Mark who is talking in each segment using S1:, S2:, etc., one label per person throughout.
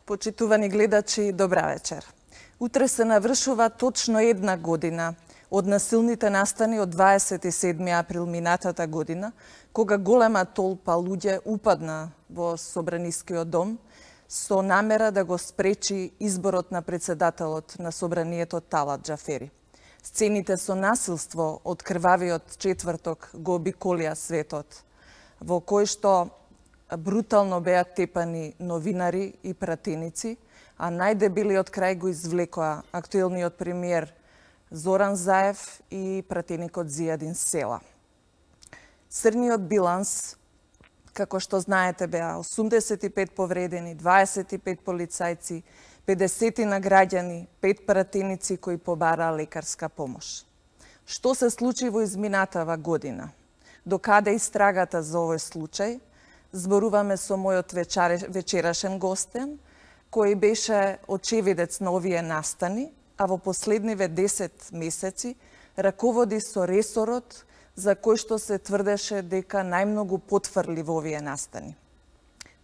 S1: Почитувани гледачи, добра вечер. Утре се навршува точно една година од насилните настани од 27 април минатата година, кога голема толпа луѓе упадна во Собранискиот дом со намера да го спречи изборот на председателот на Собранието Талат Џафери. Сцените со насилство од крвавиот четврток го обиколија светот, во кој што брутално беа тепани новинари и пратеници, а најдебелиот крај го извлекоа актуелниот премиер Зоран Заев и пратеникот Зијадин Села. Црниот биланс, како што знаете, беа 85 повредени, 25 полицајци, 50 на граѓани, 5 пратеници кои побараа лекарска помош. Што се случи во изминатава година? Докаде истрагата за овој случај? Зборуваме со мојот вечерашен гостен, кој беше очевидец на овие настани, а во последниве 10 месеци раководи со ресорот за кој што се тврдеше дека најмногу потврли во овие настани.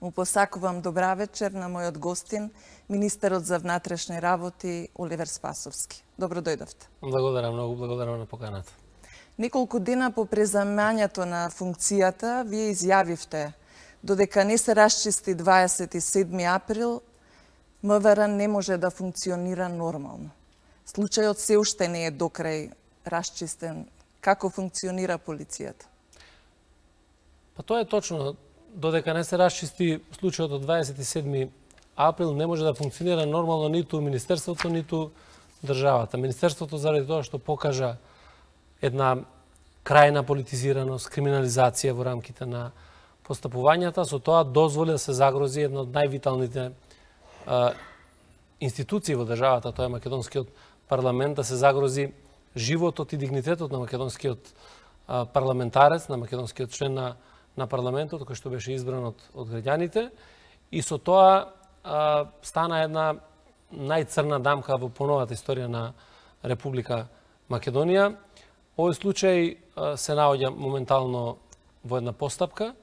S1: Му посакувам добра вечер на мојот гостин, министерот за внатрешни работи Оливер Спасовски. Добро дојдовте.
S2: Благодарам многу, благодарам на поканата.
S1: Неколку дена по преземањето на функцијата, вие изјавивте додека не се расчисти 27 април, МВР не може да функционира нормално. Случајот се уште не е докрај расчистен. Како функционира полицијата?
S2: Па тоа е точно. Додека не се расчисти случајот од 27 април, не може да функционира нормално ниту Министерството, ниту државата. Министерството заради тоа што покажа една крајна политизираност, криминализација во рамките на постапувањата, со тоа дозволи да се загрози една од највиталните институции во државата, тоа е македонскиот парламент, да се загрози животот и дигнитетот на македонскиот парламентарец, на македонскиот член на парламентот, кој што беше избран од граѓаните, и со тоа стана една најцрна дамка во поновата историја на Република Македонија. Овој случај се наоѓа моментално во една постапка.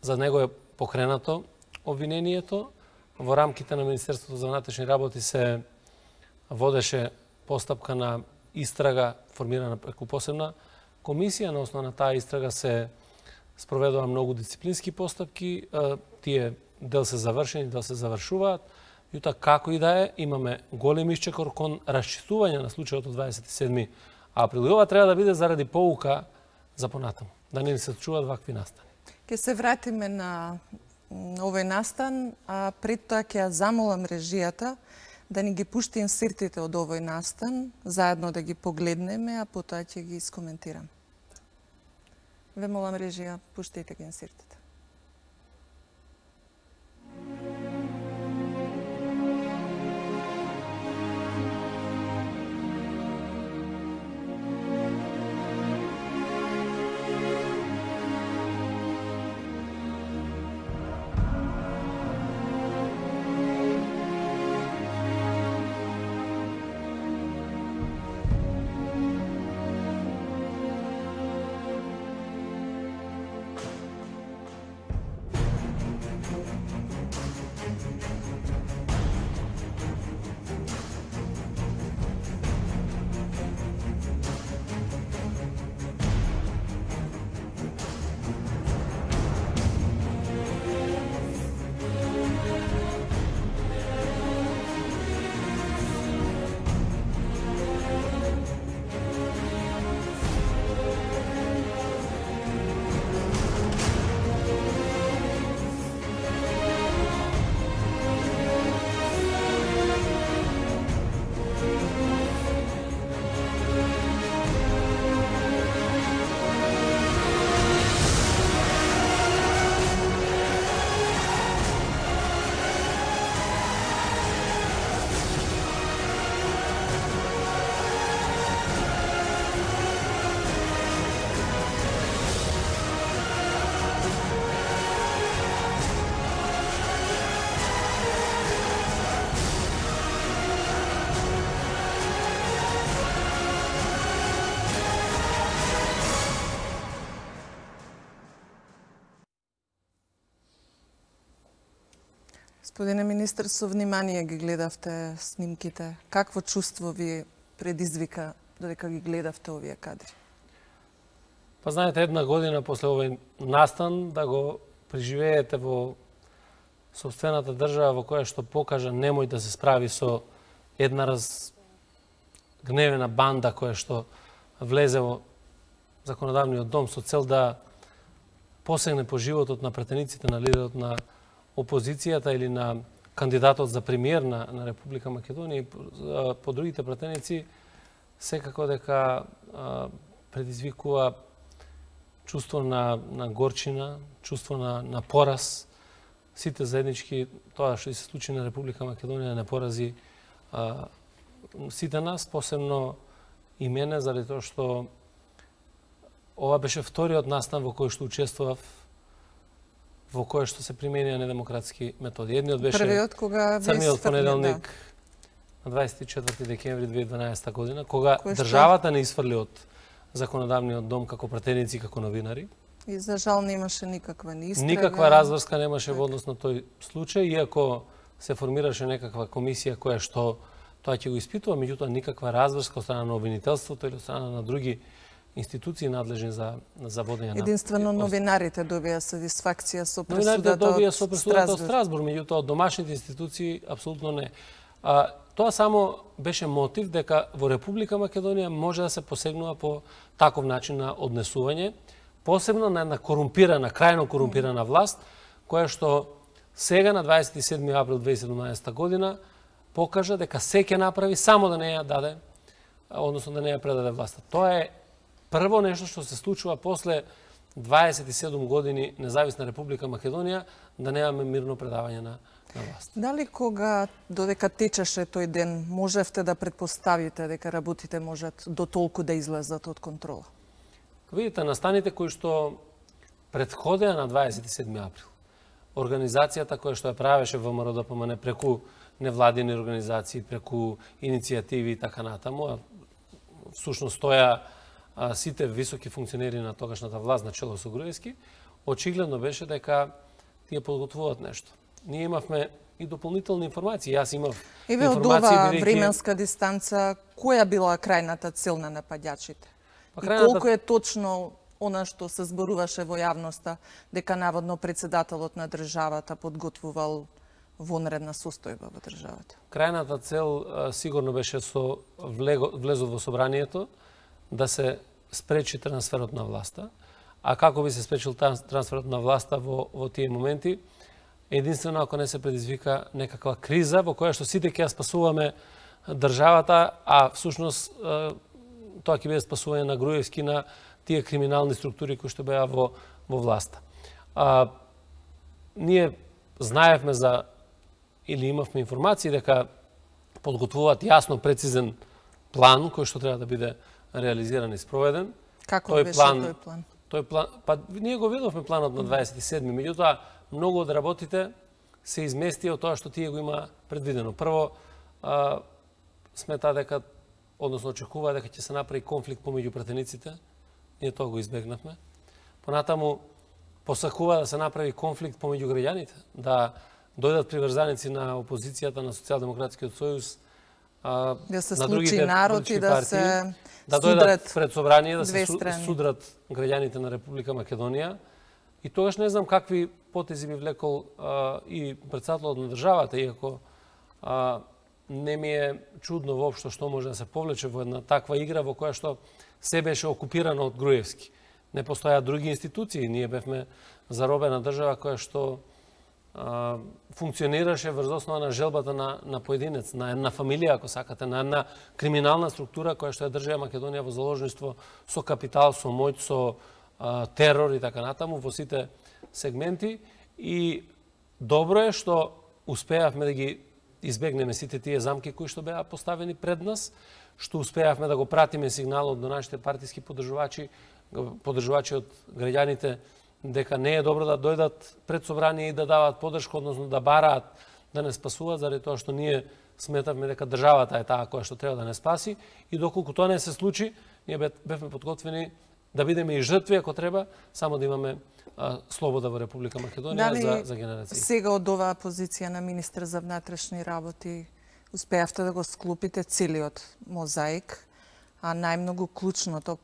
S2: За него е покренато обвинението. Во рамките на Министерството за внатрешни работи се водеше постапка на истрага формирана преку посебна комисија. На основа на таа истрага се спроведува многу дисциплински постапки. Тие дел се завршени, дел се завршуваат. Јута, како и да е, имаме голем исчекор кон расчистување на случајот од 27 април. И ова треба да биде заради поука за понатаму, да не се чуваат вакви настани.
S1: Ке се вратиме на овој настан, а пред тоа ќе ја замолам режијата да ни ги пушти инсертите од овој настан, заедно да ги погледнеме, а потоа ќе ги искоментирам. Ве молам режија, пуштите ги инсертите. Господине министр, со внимание ги гледавте снимките. Какво чувство ви предизвика додека ги гледавте овие кадри?
S2: Па знаете, една година после овој настан да го преживеете во собствената држава во која што покажа немој да се справи со една разгневена банда која што влезе во законодавниот дом со цел да посегне по животот на пратениците на лидерот на опозицијата или на кандидатот за премиер на Република Македонија и по другите пратеници, секако дека предизвикува чувство на горчина, чувство на пораз. Сите заеднички тоа што се случи на Република Македонија не порази сите нас, посебно и мене, заради тоа што ова беше вториот настан во кој што учествував, во кој што се применија недемократски методи. Едниот беше
S1: првиот кога
S2: црниот понеделник на 24 декември 2012 година, кога државата не изфрли од законодавниот дом како пратеници, како новинари.
S1: И за жал немаше никаква ни истрага.
S2: Никаква разврска немаше во однос на тој случај, иако се формираше некаква комисија која што тоа ќе го испитува, меѓутоа никаква разврска од страна на обвинителството или од страна на други институции надлежни за водење на...
S1: Единствено новинарите добија сатисфакција со
S2: пресудата
S1: од
S2: Страсбург, меѓутоа од домашните институции апсолутно не. Тоа само беше мотив дека во Република Македонија може да се посегнува по таков начин на однесување, посебно на една корумпирана, крајно корумпирана власт, која што сега на 27 април 2017 година покажа дека се ќе направи само да не ја даде, односно да не ја предаде власта. Тоа е прво нешто што се случува после 27 години независна Република Македонија, да немаме мирно предавање на власт.
S1: Дали кога додека течеше тој ден можевте да предпоставите дека работите можат до толку да излезат од контрола?
S2: Видите, настаните кои што претходеа на 27 април, организацијата која што ја правеше ВМРО-ДПМН преку невладини организации, преку иницијативи и така натаму, всушност тоја сите високи функционери на тогашната власт на чело со Груевски, очигледно беше дека тие подготвуваат нешто. Ние имавме и дополнителни информации. Јас имав
S1: информации. Од ова временска дистанца, која била крајната цел на нападјачите? И колку е точно она што се зборуваше во јавноста, дека наводно председателот на државата подготвувал вонредна состојба во државата?
S2: Крајната цел сигурно беше со влезот во собранието да се спречи трансферот на власта. А како би се спречил трансферот на власта во тие моменти? Единствено ако не се предизвика некаква криза во која што сите ќе ја спасуваме државата, а всушност тоа ќе биде спасување на Груевски, на тие криминални структури кои што беа во власта. Ние знаевме за, или имавме информации дека подготвуваат јасно прецизен план кој што треба да биде реализиран и спроведен.
S1: Како беше тој план?
S2: Тој план, па ние го видовме планот на 27, меѓутоа многу од работите се измести од тоа што тие го има предвидено. Прво, смета дека, односно очекува дека ќе се направи конфликт помеѓу пратениците. Ние тоа го избегнавме. Понатаму, посакува да се направи конфликт помеѓу граѓаните, да дојдат приврзаници на опозицијата, на Социјалдемократскиот сојуз,
S1: да се случи народ и да се
S2: да дојдат пред собрание, да се судрат граѓаните на Република Македонија. И тогаш не знам какви потези би влекол и председателот на државата, иако не ми е чудно воопшто што може да се повлече во една таква игра во која што се беше окупирано од Груевски. Не постојаат други институции, ние бевме заробена држава која што функционираше врз основа на желбата на поединец, на една фамилија, ако сакате, на една криминална структура која што ја држава Македонија во заложништво со капитал, со моќ, со терор и така натаму во сите сегменти. И добро е што успеавме да ги избегнеме сите тие замки кои што беа поставени пред нас, што успеавме да го пратиме сигналот до нашите партиски поддржувачи од граѓаните, дека не е добро да дојдат пред собрание и да даваат поддршка, односно да бараат да не спасуваат, заради тоа што ние сметавме дека државата е таа која што треба да не спаси. И доколку тоа не се случи, ние бевме подготвени да бидеме и жртви ако треба, само да имаме слобода во Република Македонија за генерации.
S1: Сега од оваа позиција на министр за внатрешни работи успеавте да го склопите целиот мозаик, а најмногу клучното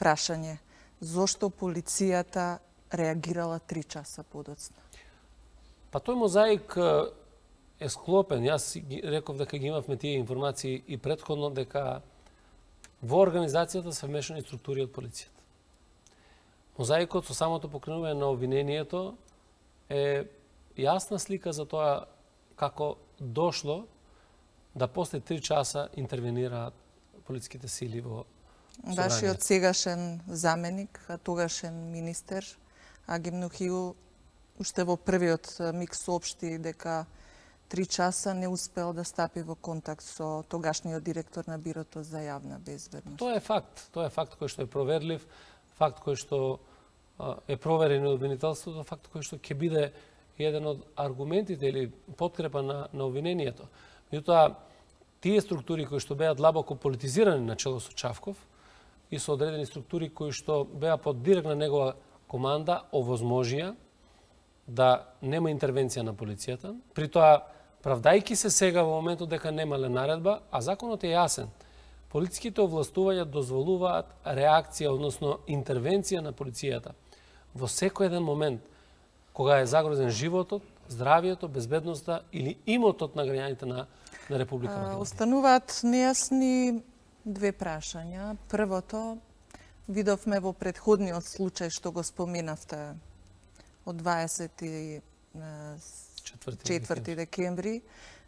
S1: прашање, зошто полицијата реагирала 3 часа подоцна?
S2: Па тој мозаик е склопен. Јас реков дека ги имавме тие информации и претходно дека во организацијата се вмешани структури од полицијата. Мозаикот со самото покренување на обвинението е јасна слика за тоа како дошло да после 3 часа интервенираат полициските сили во собранието.
S1: Вашиот сегашен заменик, а тогашен министер Агим Нухиу уште во првиот миг соопшти дека 3 часа не успел да стапи во контакт со тогашниот директор на Бирото за јавна безбедност.
S2: Тоа е факт. Тоа е факт кој што е проверлив, факт кој што е проверен од обвинителството, факт кој што ќе биде еден од аргументите или подкрепа на обвинението. Меѓутоа, тие структури кои што беа длабоко политизирани на чело со Чавков и со одредени структури кои што беа под директна негова команда, овозможија да нема интервенција на полицијата. При тоа, правдајки се сега во моментот дека немале наредба, а законот е јасен. Полициските овластувања дозволуваат реакција, односно интервенција на полицијата во секој еден момент кога е загрозен животот, здравието, безбедноста или имотот на граѓаните на Република Македонија.
S1: Остануваат нејасни две прашања. Првото, видовме во претходниот случај што го споменавте од 24 декември,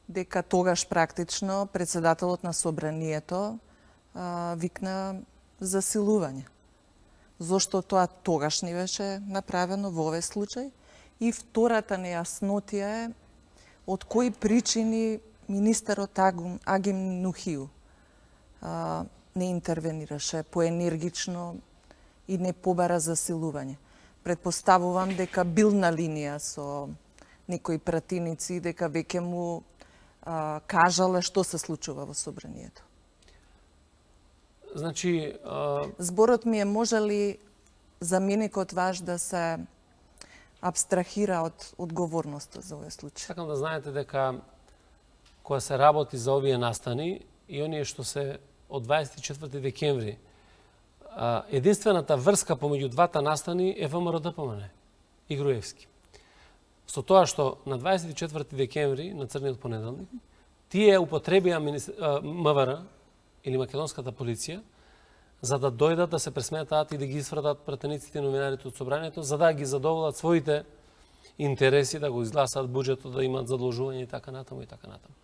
S1: дека тогаш практично председателот на собранието викна засилување. Зошто тоа тогаш не беше направено во овој случај? И втората нејаснотија е од кои причини министерот Агим Нухиу не интервенираше поенергично и не побара засилување. Предпоставувам дека бил на линија со некои пратеници, дека веќе му кажале што се случува во собранието.
S2: Значи,
S1: зборот ми е, може ли заменикот ваш да се абстрахира од одговорноста за овој случај?
S2: Сакам да знаете дека кога се работи за овие настани и оние што се од 24 декември, единствената врска помеѓу двата настани е ВМРО ДПМН и Груевски. Со тоа што на 24 декември, на црниот понеделник, тие употребија МВР или македонската полиција за да дојдат да се пресметаат и да ги изврдат пратениците и новинарите од собранието, за да ги задоволат своите интереси, да го изгласаат буџетот, да имаат задолжување и така натаму и така натаму.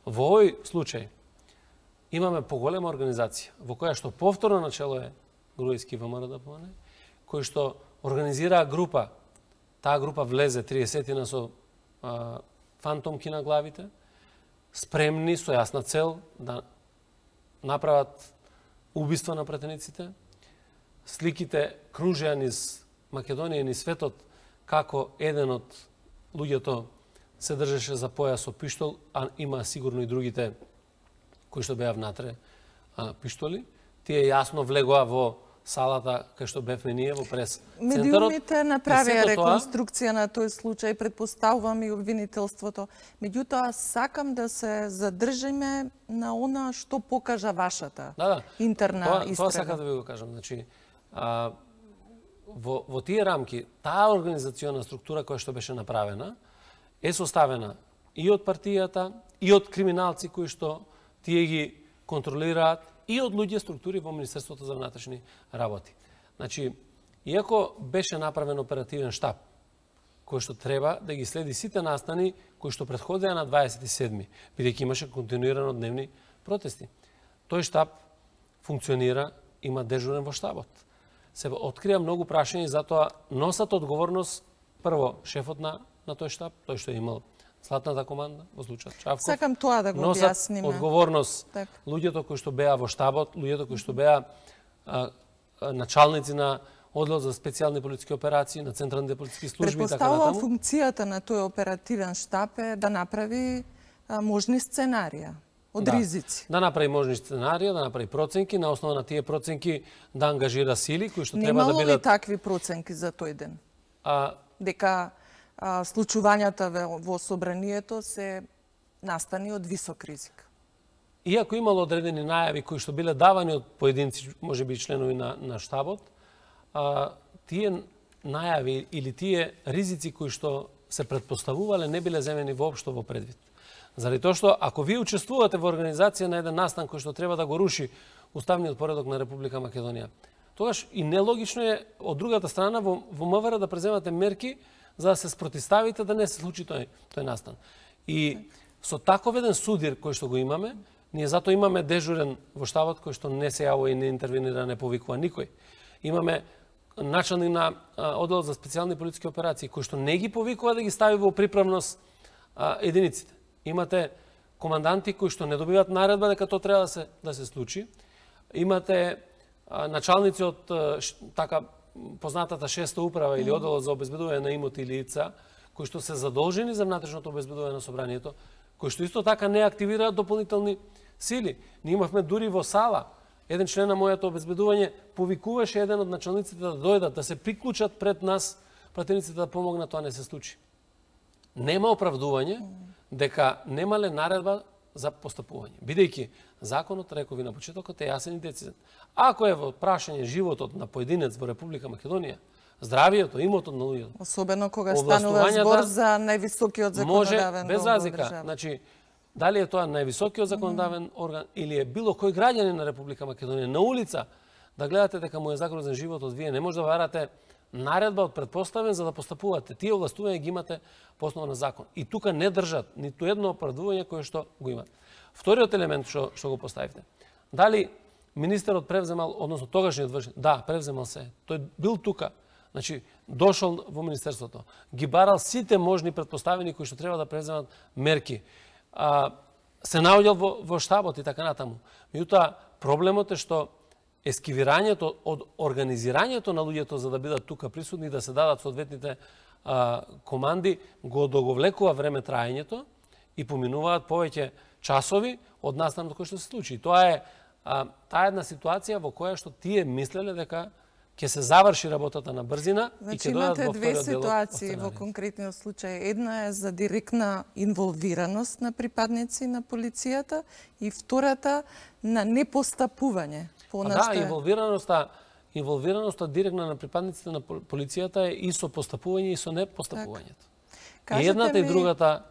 S2: Во овој случај имаме поголема организација во која што повторно начело е Груевски ВМРО ДПМН, кој што организираа група. Таа група влезе 30-тина со фантомки на главите, спремни со јасна цел да направат убиства на пратениците. Сликите кружеа низ Македонија и низ светот како еден од луѓето се држеше за појас со пиштол, а има сигурно и другите кои што беа внатре пиштоли. Тие јасно влегоа во салата кај што бевме ние во прес центарот.
S1: Медиумите направија реконструкција на тој случај, предпоставувам и обвинителството. Меѓутоа, сакам да се задржиме на она што покажа вашата интерна истрага.
S2: Тоа сакам да ви го кажам. Значи, во тие рамки, таа организациона структура која што беше направена, е составена и од партијата, и од криминалци кои што тие ги контролираат, и од луѓе структури во Министерството за внатрешни работи. Значи, иако беше направен оперативен штаб, кој што треба да ги следи сите настани кои што претходеа на 27-ми, бидејќи имаше континуирано дневни протести. Тој штаб функционира, има дежурен во штабот. Се открија многу прашања и затоа носат одговорност прво шефот на тој штаб, тој што е имал Златната команда, во случајот Чавков.
S1: Сакам тоа да го објасниме.
S2: Носат одговорност луѓето кои што беа во штабот, луѓето кои што беа началници на оддел за специјални политички операции, на централните политички служби и така натаму.
S1: Функцијата на тој оперативен штаб е да направи можни сценарија. од ризици.
S2: Да направи можни сценарија, да направи проценки, на основа на тие проценки да ангажира сили кои што треба да бидат...
S1: Немало ли такви проценки за тој ден? Дека случувањата во собранието се настани од висок ризик?
S2: Иако имало одредени најави кои што биле давани од поединци, можеби членови на штабот, тие најави или тие ризици кои што се предпоставувале не биле земени воопшто во предвид. Заради тоа што ако ви учествувате во организација на еден настан кој што треба да го руши уставниот поредок на Република Македонија, тогаш и нелогично е од другата страна во МВР да преземате мерки за да се спротиставите да не се случи тој настан. И со таков еден судир кој што го имаме, ние затоа имаме дежурен во штабот кој што не се јавува и не интервенира, не повикува никој. Имаме началник на одделот за специјални полициски операции кој што не ги повикува да ги стави во приправност единиците. Имате команданти кои што не добиваат наредба дека тоа треба да се случи. Имате началници од така познатата 6-та управа или одделот за обезбедување на имоти и лица кои што се задолжени за внатрешното обезбедување на собранието, кои што исто така не активираат дополнителни сили. Ние имавме дури во сала еден член на моето обезбедување повикуваше еден од началниците да дојдат, да се приклучат пред нас, пратениците да помогнат, тоа не се случи. Нема оправдување дека немале наредба за постапување. Бидејќи законот, рекови на почетокот, е јасен и децизен. Ако е во прашање животот на поединец во Република Македонија, здравието, имотот на луѓето,
S1: особено кога станува збор за највисокиот законодавен
S2: може без разлика. Значи, дали е тоа највисокиот законодавен орган или е било кој граѓанин на Република Македонија на улица, да гледате дека му е загрозен животот, вие не може да барате наредба од предпоставен за да постапувате. Тие овластувања ги имате по основа на закон. И тука не држат ниту едно оправдување кое што го имат. Вториот елемент што го поставивте. Дали министерот превземал, односно тогашниот вршник, да, превземал се. Тој бил тука. Значи, дошол во министерството. Ги барал сите можни предпоставени кои што треба да превземат мерки. Се наоѓал во штабот и така натаму. Меѓутоа, проблемот е што ескивирањето од организирањето на луѓето за да бидат тука присутни и да се дадат соодветните команди го договлекува време траењето и поминуваат повеќе часови од настанот кој што се случи. Тоа е таа една ситуација во која што тие мислеле дека ќе се заврши работата на брзина и ќе дојдат во вториот дел.
S1: Значи имате две ситуации во конкретниот случај. Една е за директна инволвираност на припадници на полицијата и втората на непостапување.
S2: Да, инволвираноста директна на припадниците на полицијата е и со постапување и со непостапувањето. И едната и другата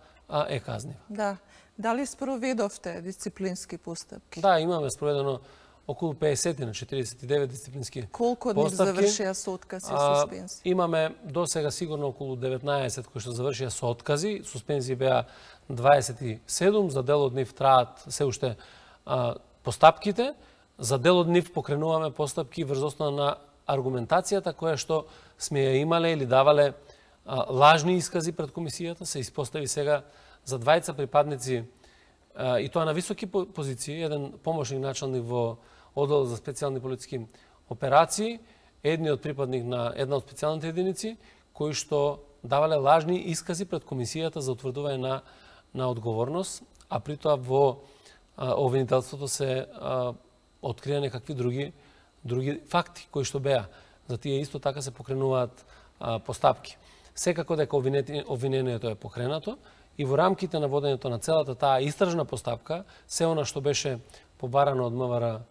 S2: е казнива.
S1: Да. Дали спроведовте дисциплински постапки?
S2: Да, имаме спроведено околу 50 на 49 дисциплински постапки.
S1: Колку од нив завршија со откази и суспензии?
S2: Имаме до сега сигурно околу 19 кои што завршија со откази, суспензии беа 27, за дел од нив траат се уште постапките. За дел од нив покренуваме постапки врз основа на аргументацијата која што сме ја имале или давале лажни искази пред комисијата. Се испостави сега за двајца припадници и тоа на високи позиции, еден помошник началник во оддел за специјални полициски операции, едниот припадник на една од специјалните единици, кои што давале лажни искази пред комисијата за утврдување на одговорност, а при тоа во обвинителството се открија некакви други факти кои што беа. За тие исто така се покренуваат постапки. Секако дека обвинението е покренато и во рамките на водењето на целата таа истражна постапка, се она што беше побарано од МВР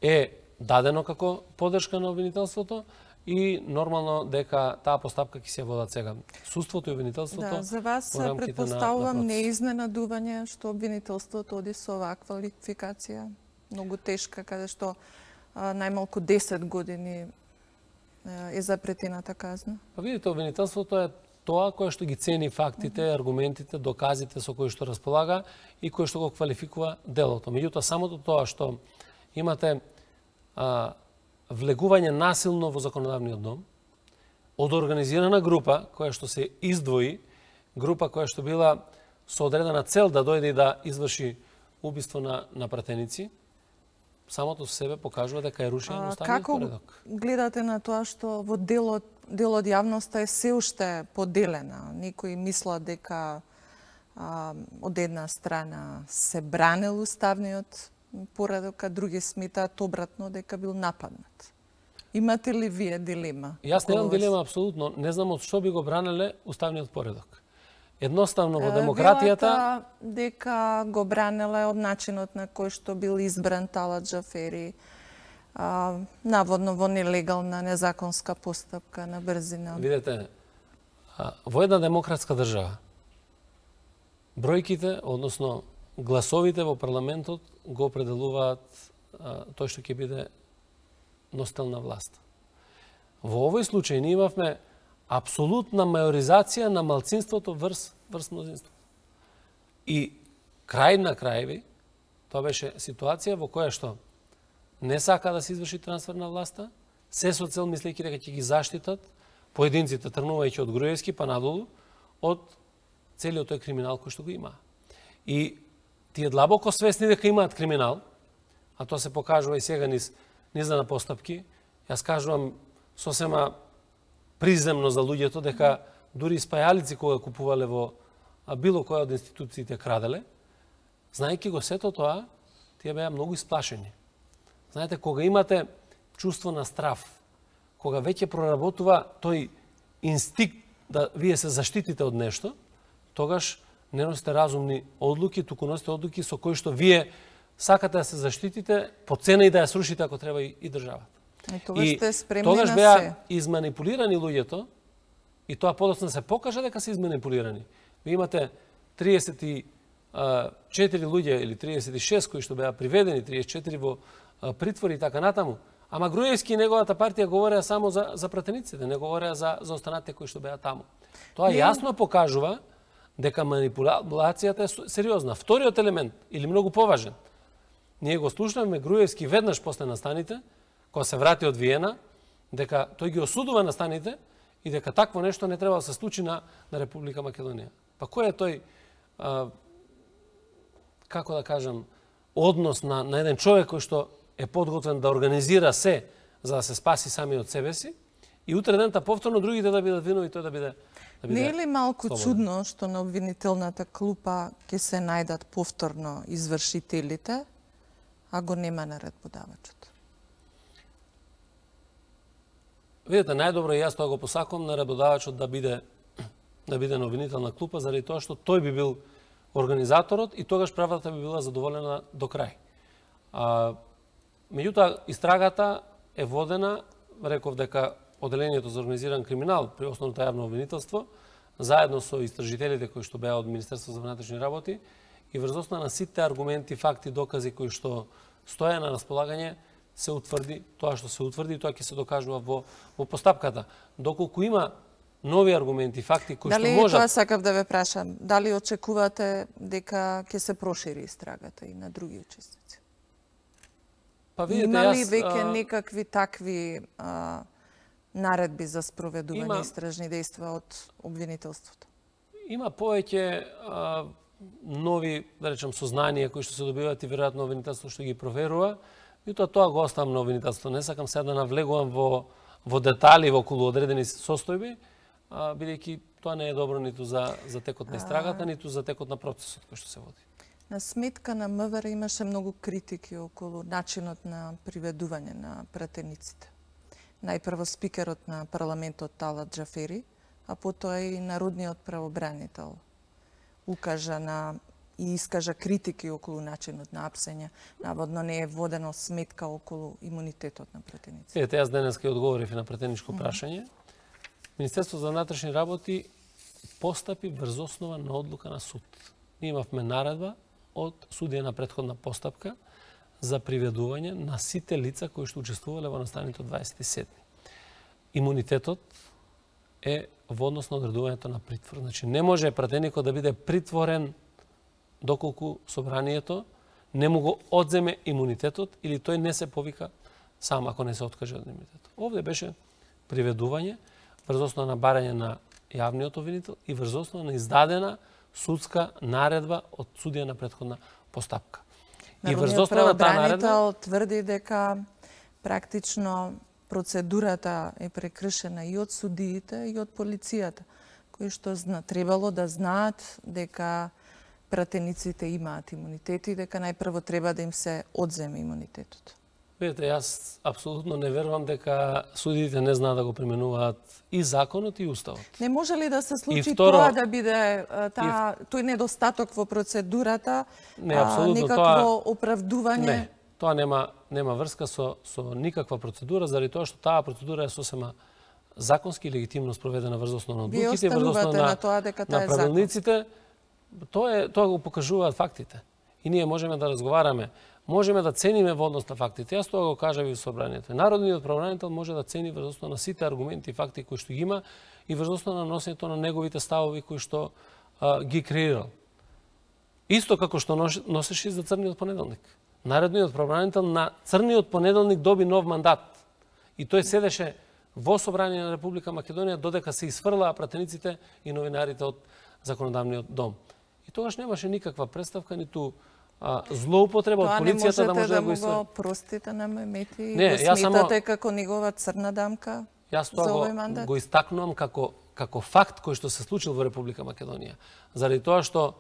S2: е дадено како поддршка на обвинителството и нормално дека таа постапка ќе се водат сега судството и обвинителството.
S1: Да, за вас претпоставувам не изненадување што обвинителството оди со оваква ликвикација, многу тешка, каде што најмалку 10 години е запретената казна.
S2: Па видите, обвинителството е тоа кое што ги цени фактите, аргументите, доказите со кои што располага и кое што го квалификува делото. Меѓутоа, самото тоа што имате влегување насилно во законодавниот дом од организирана група која што се издвои, група која што била со одредена цел да дојде и да изврши убиство на пратеници, самото со себе покажува дека е рушен уставниот поредок.
S1: Како гледате на тоа што во дел од јавноста е се уште поделена? Некои мислат дека од една страна се бранел уставниот поредок, а други сметаат обратно дека бил нападнат. Имате ли вие дилема?
S2: Јас немам дилема апсолутно. Не знам од што би го бранеле уставниот поредок. Едноставно во демократијата
S1: дека го бранеле од начинот на кој што бил избран Талат Џафери, наводно во нелегална, незаконска постапка на брзина.
S2: Видете, во една демократска држава бројките, односно гласовите во парламентот го определуваат тој што ќе биде носител на власт. Во овој случај ние имавме апсолутна мајоризација на малцинството врз мнозинство. И крај на крајви, тоа беше ситуација во која што не сака да се изврши трансфер на власта, се со цел мислејќи дека ќе ги заштитат поединците, тргнувајќи од Груевски па надолу, од целиот тој криминал кој што го има. И тие длабоко свесни дека имаат криминал, а тоа се покажува и сега низ на постапки, јас кажувам сосема приземно за луѓето дека дури спајалици кога купувале во било која од институциите краделе, знаејќи го сето тоа, тие беа многу исплашени. Знаете, кога имате чувство на страв, кога веќе проработува тој инстинкт да вие се заштитите од нешто, тогаш не носите разумни одлуки, туку носите одлуки со кои што вие сакате да се заштитите по цена и да ја срушите ако треба и државата.
S1: И
S2: тогаш беа изманипулирани луѓето и тоа подоцна се покажа дека се изманипулирани. Ви имате 34 луѓе или 36 кои што беа приведени, 34 во притвори и така натаму. Ама Груевски и неговата партија говореа само за пратениците, не говореа за останатите кои што беа таму. Тоа јасно покажува дека манипулацијата е сериозна. Вториот елемент, или многу поважен, ние го слушнавме Груевски веднаш после настаните, кога се врати од Виена, дека тој ги осудува настаните и дека такво нешто не треба да се случи на Република Македонија. Па кој е тој, како да кажам, однос на еден човек кој што е подготвен да организира се за да се спаси сами од себе си и утре дента повторно другите да бидат винови, тој да биде
S1: Не е ли малку чудно што на обвинителната клупа ќе се најдат повторно извршителите, а го нема наредбодавачот?
S2: Видете, најдобро и јас тоа го посакувам наредбодавачот да биде на обвинителна клупа, заради тоа што тој би бил организаторот и тогаш правдата би била задоволена до крај. Меѓутоа, истрагата е водена, реков дека Оделението за организиран криминал при основното јавно обвинителство, заедно со истражителите кои што беа од Министерство за внатрешни работи и врз основа на сите аргументи, факти, докази кои што стоја на располагање, се утврди тоа што се утврди и тоа ќе се докажува во постапката. Доколку има нови аргументи, факти кои што можат...
S1: Дали тоа сакав да ве прашам, дали очекувате дека ќе се прошири истрагата и на други учесници?
S2: Па видите,
S1: има ли веќе некакви такви наредби за спроведување истражни дејства од обвинителството?
S2: Има повеќе нови, да речем, сознанија кои што се добиваат и веројатно обвинителството што ги проверува, и тоа го оставам на обвинителството. Не сакам сега да навлегувам во детали околу одредени состојби, бидејќи тоа не е добро ниту за текот на истрагата, ниту за текот на процесот кој што се води.
S1: На сметка на МВР имаше многу критики околу начинот на приведување на пратениците. Најпрво спикерот на парламентот Талат Џафери, а потоа и народниот правобранител укажа и искажа критики околу начинот на апсење. Наводно не е водено сметка околу имунитетот на пратениците.
S2: Ете, јас денес ќе одговорив на пратеничко прашање. Министерството за внатрешни работи постапи врз основа на одлука на суд. Ние имавме наредба од судија на претходна постапка за приведување на сите лица кои што учествувале во настаните од 27. Имунитетот е во однос на одредувањето на притвор. Значи, не може пратеникот да биде притворен доколку собранието не му го одземе имунитетот или тој не се повика сам ако не се откаже од имунитетот. Овде беше приведување врз основа на барање на јавниот обвинител и врз основа на издадена судска наредба од судија на претходна постапка.
S1: Народниот правобранител тврди дека практично процедурата е прекршена и од судиите и од полицијата, кои што требало да знаат дека пратениците имаат имунитет и дека најпрво треба да им се одземе имунитетот?
S2: Видете, јас апсолутно не верувам дека судиите не знаат да го применуваат и законот и уставот.
S1: Не може ли да се случи
S2: второ,
S1: тоа да биде тој недостаток во процедурата,
S2: не,
S1: некакво оправдување?
S2: Не, тоа нема врска со никаква процедура, заради тоа што таа процедура е сосема законски и легитимно спроведена врз основа на одлуките и врз основа на правилниците. Тоа го покажуваат фактите. И ние можеме да разговараме, можеме да цениме во однос на фактите. Јас тоа го кажав и во собранието. Народниот правобранител може да цени врз основа на сите аргументи и факти кои што ги има и врз основа на носењето на неговите ставови кои што ги креирал. Исто како што носеше и за црниот понеделник. Народниот правобранител на црниот понеделник доби нов мандат. И тој седеше во собрание на Република Македонија додека се изфрлаа пратениците и новинарите од законодавниот дом. И тогаш немаше никаква представка, ниту злоупотреба од полицијата да може да го
S1: изфрли. Тоа не можете да му го простите на Мемети и
S2: го
S1: сметате како негова црна дамка за овој мандат?
S2: Јас тоа го истакнувам како факт кој што се случил во Република Македонија. Заради тоа што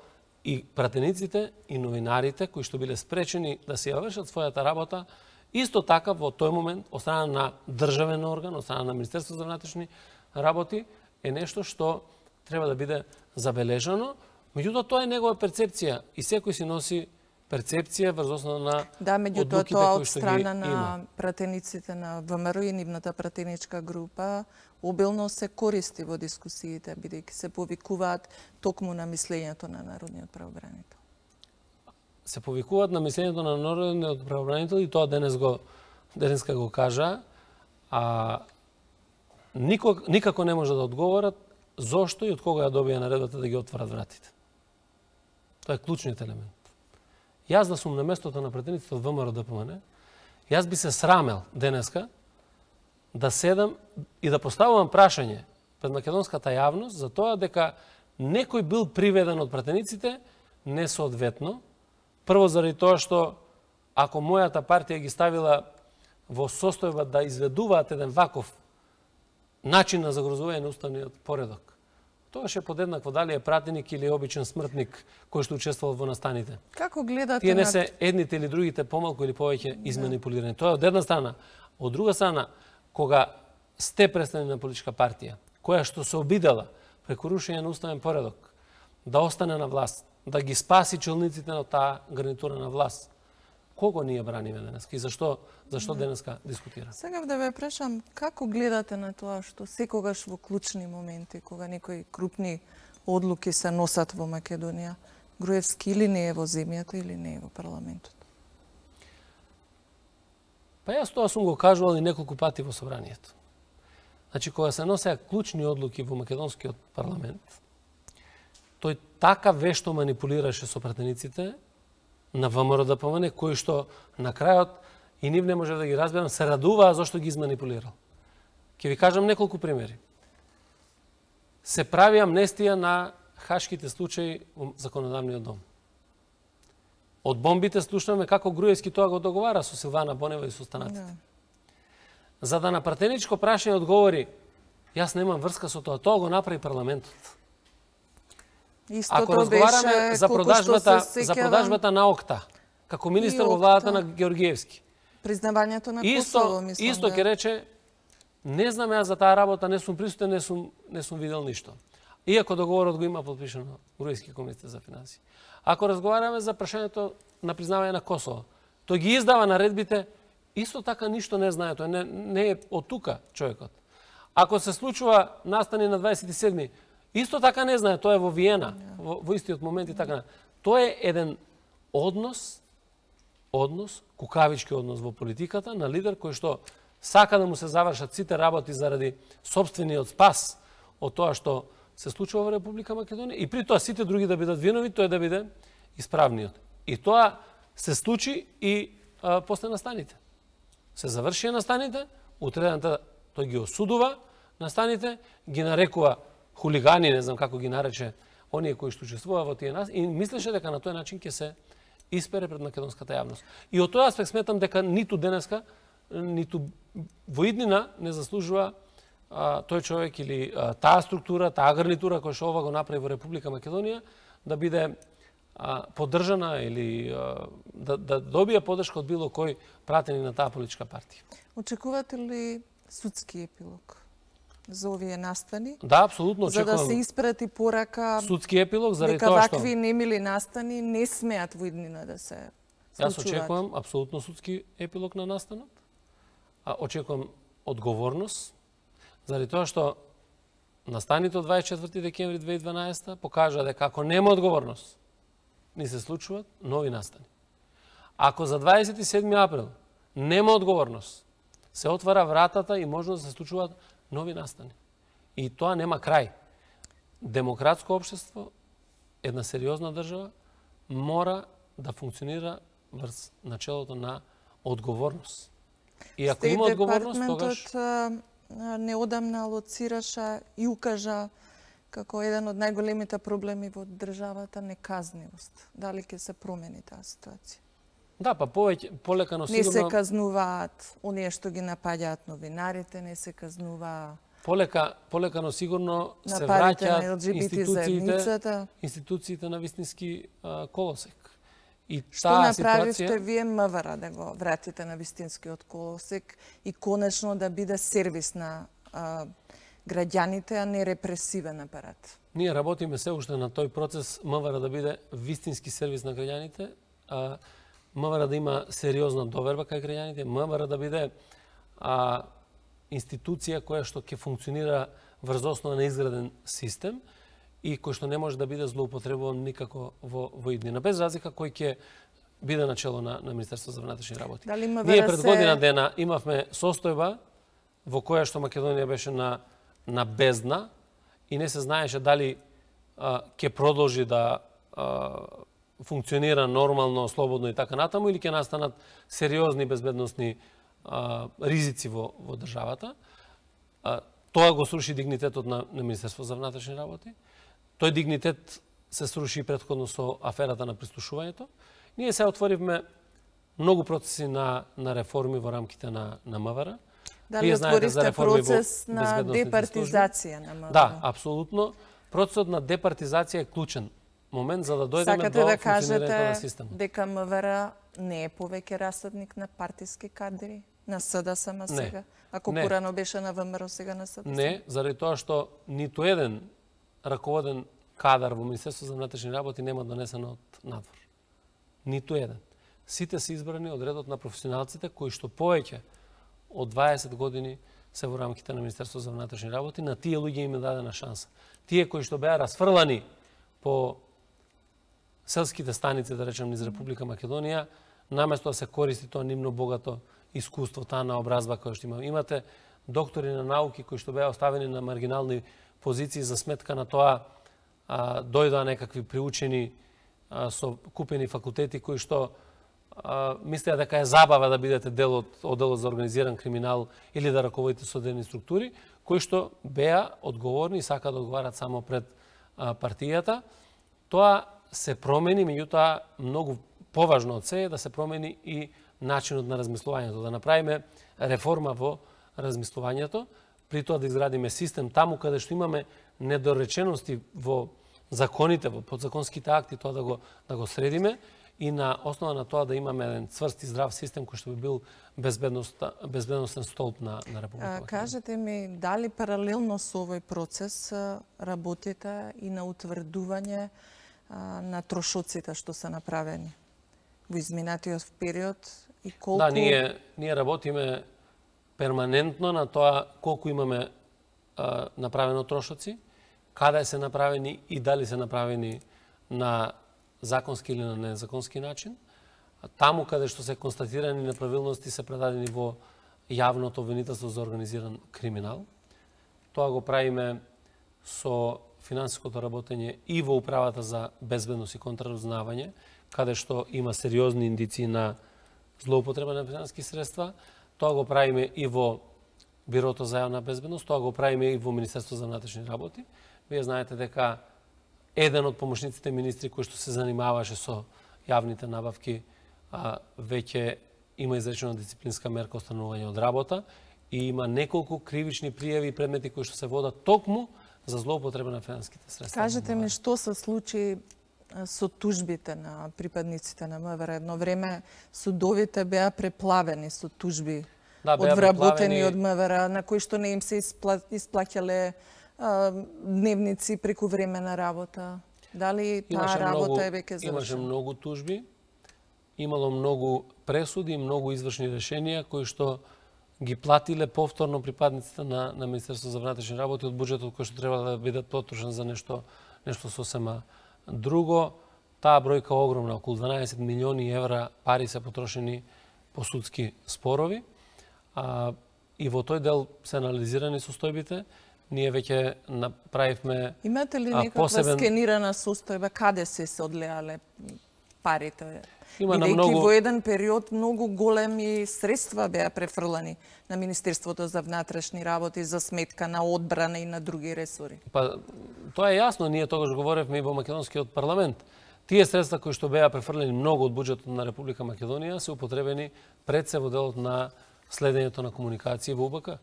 S2: и пратениците и новинарите кои што биле спречени да се ја вршат својата работа, исто така во тој момент од страна на државен орган, од страна на Министерството за внатрешни работи е нешто што треба да биде забележано. Меѓутоа тоа е негова перцепција и секој си носи перцепција врз основа на одлуките кои што ги има.
S1: Да, меѓутоа тоа од страна на пратениците на ВМРО и нивната пратеничка група обилно се користи во дискусиите, бидејќи се повикуваат токму на мислењето на народниот правобранител.
S2: Се повикуваат на мислењето на народниот правобранител и тоа денеска го кажа, а никако не може да одговорат зошто и од кога ја добија наредбата да ги отварат вратите. Тоа е клучниот елемент. Јас да сум на местото на пратениците од ВМРО ДПМН, јас би се срамел денеска да седам и да поставувам прашање пред македонската јавност за тоа дека некој бил приведен од пратениците несоодветно. Прво заради тоа што ако мојата партија ги ставила во состојба да изведуваат еден ваков начин на загрозување на уставниот поредок, тоа ше подеднакво дали е пратеник или обичен смртник кој што учествувал во настаните.
S1: Како гледате
S2: Тие не се едните или другите помалку или повеќе изманипулирани. Тоа е од една страна. Од друга страна, кога сте представник на политичка партија, која што се обидела преку рушење на уставен поредок да остане на власт, да ги спаси челниците на таа гарнитура на власт, кого ние браниме денеска и зашто денеска дискутира?
S1: Сега да ве прашам, како гледате на тоа што секогаш во клучни моменти, кога некои крупни одлуки се носат во Македонија, Груевски или не е во земјата или не е во парламентот?
S2: Па јас тоа сум го кажувал и неколку пати во собранието. Значи, кога се носеа клучни одлуки во македонскиот парламент, тој така вешто манипулираше со пратениците на ВМРО ДПМН, кои што на крајот и нив не може да ги разберам, се радуваа зашто ги изманипулирал. Ќе ви кажам неколку примери. Се прави амнестија на хашките случаи во законодавниот дом. Од бомбите слушнаме како Груевски тоа го договара со Силвана Бонева и со останатите. За да на пратеничко прашање одговори, јас немам врска со тоа, тоа го направи парламентот. Ако разговараме за продажбата на ОКТА, како министер во владата на Георгиевски,
S1: признавањето на Косово, мислам.
S2: Исто ќе рече, не знам јас за таа работа, не сум присутен, не сум видел ништо. Иако договорот го има подпишано Груевски комитет за финансии. Ако разговараме за прашањето на признавање на Косово, тој ги издава наредбите, исто така ништо не знае, тој не е од тука човекот. Ако се случува настани на 27-ми, исто така не знае, тоа е во Виена, во истиот момент и така. Тоа е еден однос, кукавички однос во политиката на лидер кој што сака да му се завршат сите работи заради сопствениот спас од тоа што се случува во Република Македонија и при тоа сите други да бидат винови, тој да биде исправниот. И тоа се случи и после настаните. Се завршија настаните, утредната тој ги осудува настаните, ги нарекува хулигани, не знам како ги нарече оние кои што учествуваа во тие нас и мислеше дека на тој начин ќе се испере пред македонската јавност. И од тој аспект сметам дека ниту денеска, ниту во иднина не заслужува тој човек или таа структура, таа гарнитура која што ова го направи во Република Македонија да биде поддржана или да добие поддршка од било кој пратени на таа политичка партија.
S1: Очекувате ли судски епилог за овие настани?
S2: Да, апсолутно очекувам.
S1: За да се испрати порака
S2: судски епилог заради
S1: дека
S2: тоа што
S1: вакви немили настани не смеат во иднина да се случуваат.
S2: Јас очекувам апсолутно судски епилог на настанот. Очекувам одговорност заради тоа што настаните од 24 декември 2012 покажа дека ако нема одговорност, ни се случуваат нови настани. Ако за 27 април нема одговорност, се отвара вратата и можност да се случуваат нови настани. И тоа нема крај. Демократско општество, една сериозна држава, мора да функционира врз начелото на одговорност. И ако има одговорност, тогаш
S1: неодамна лоцираше и укажа како еден од најголемите проблеми во државата неказнивост. Дали ќе се промени таа ситуација?
S2: Да, па полека, но сигурно...
S1: Не се казнуваат оние што ги напаѓаат новинарите, не се казнува...
S2: Полека, но сигурно се враќаат институциите на вистински колосек. И
S1: што направивте вие МВР да го вратите на вистинскиот колосек и конечно да биде сервис на граѓаните, а не репресивен апарат?
S2: Ние работиме се уште на тој процес МВР да биде вистински сервис на граѓаните, МВР да има сериозна доверба кај граѓаните, МВР да биде институција која што ќе функционира врз основа на изграден систем и кој што не може да биде злоупотребуван никако во иднина, без разлика кој ќе биде начело на Министерството за внатрешни работи. Ние пред година дена имавме состојба во која што Македонија беше на бездна и не се знаеше дали ќе продолжи да функционира нормално, слободно и така натаму, или ќе настанат сериозни безбедносни ризици во државата. Тоа го сруши дигнитетот на Министерството за внатрешни работи. Тој дигнитет се сруши предходно со аферата на прислушувањето. Ние се отворивме многу процеси на реформи во рамките на МВР.
S1: Дали отворивте процес на департизација на МВР?
S2: Да, апсолутно. Процесот на департизација е клучен момент за да дојдеме до функционирањето на системот.
S1: Сакате да кажете дека МВР не е повеќе расадник на партиски кадри? На СДСМ сега? Ако порано беше на ВМРО, сега на СДСМ?
S2: Не, заради тоа што ниту еден раководен кадар во Министерството за внатрешни работи нема донесен од надвор. Ниту еден. Сите се избрани од редот на професионалците кои што повеќе од 20 години се во рамките на Министерството за внатрешни работи. На тие луѓе им е дадена шанса. Тие кои што беа расфрлани по селските станици, да речем, низ Република Македонија, наместо да се користи тоа нивно богато искуство, таа наобразба која што има. Имате доктори на науки кои што беа оставени на маргинални позиции за сметка на тоа дојдоа некакви приучени со купени факултети кои што мислеа дека е забава да бидете дел од одделот за организиран криминал или да раководите соделни структури, кои што беа одговорни и сака да одговарат само пред партијата. Тоа се промени, меѓутоа многу поважно од се е да се промени и начинот на размислувањето, да направиме реформа во размислувањето, при тоа да изградиме систем таму каде што имаме недоречености во законите, во подзаконските акти, тоа да го средиме и на основа на тоа да имаме еден цврст и здрав систем кој што би бил безбедносен столб на Република Македонија.
S1: Кажете ми, дали паралелно со овој процес работите и на утврдување на трошоците што се направени во изминатиот период и колку...
S2: Да, ние работиме перманентно на тоа колку имаме направено трошоци, каде се направени и дали се направени на законски или на незаконски начин. Таму каде што се констатирани неправилности се предадени во јавното обвинителство за организиран криминал. Тоа го правиме со финансиското работење и во Управата за безбедност и контраразузнавање, каде што има сериозни индиции на злоупотреба на финансиски средства. Тоа го правиме и во Бирото за јавна безбедност, тоа го правиме и во Министерство за внатрешни работи. Вие знаете дека еден од помошниците министри кој што се занимаваше со јавните набавки веќе има изречена дисциплинска мерка отстранување од работа и има неколку кривични пријави и предмети кои што се водат токму за злоупотреба на финансиските средства.
S1: Кажете ми што се случи со тужбите на припадниците на МВР. Едно време судовите беа преплавени со тужби од вработени од МВР, на кои што не им се исплаќале дневници преку време на работа. Дали таа работа е веќе завршена?
S2: Имаше многу тужби, имало многу пресуди, многу извршни решенија кои што ги платиле повторно припадниците на Министерството за внатрешни работи од буџетот кој што треба да бидат потрошен за нешто сосема друго. Таа бројка е огромна, околу 12 милиони евра пари се потрошени по судски спорови. И во тој дел се анализирани состојбите. Ние веќе направивме
S1: Имате ли некаква скенирана состојба каде се одлеале парите? Бидејќи во еден период многу големи средства беа префрлани на Министерството за внатрешни работи за сметка на одбрана и на други ресори.
S2: Тоа е јасно, ние тогаш говоревме и во македонскиот парламент. Тие средства кои што беа префрлени многу од буџетот на Република Македонија се употребени пред се во делот на следењето на комуникација во УБК.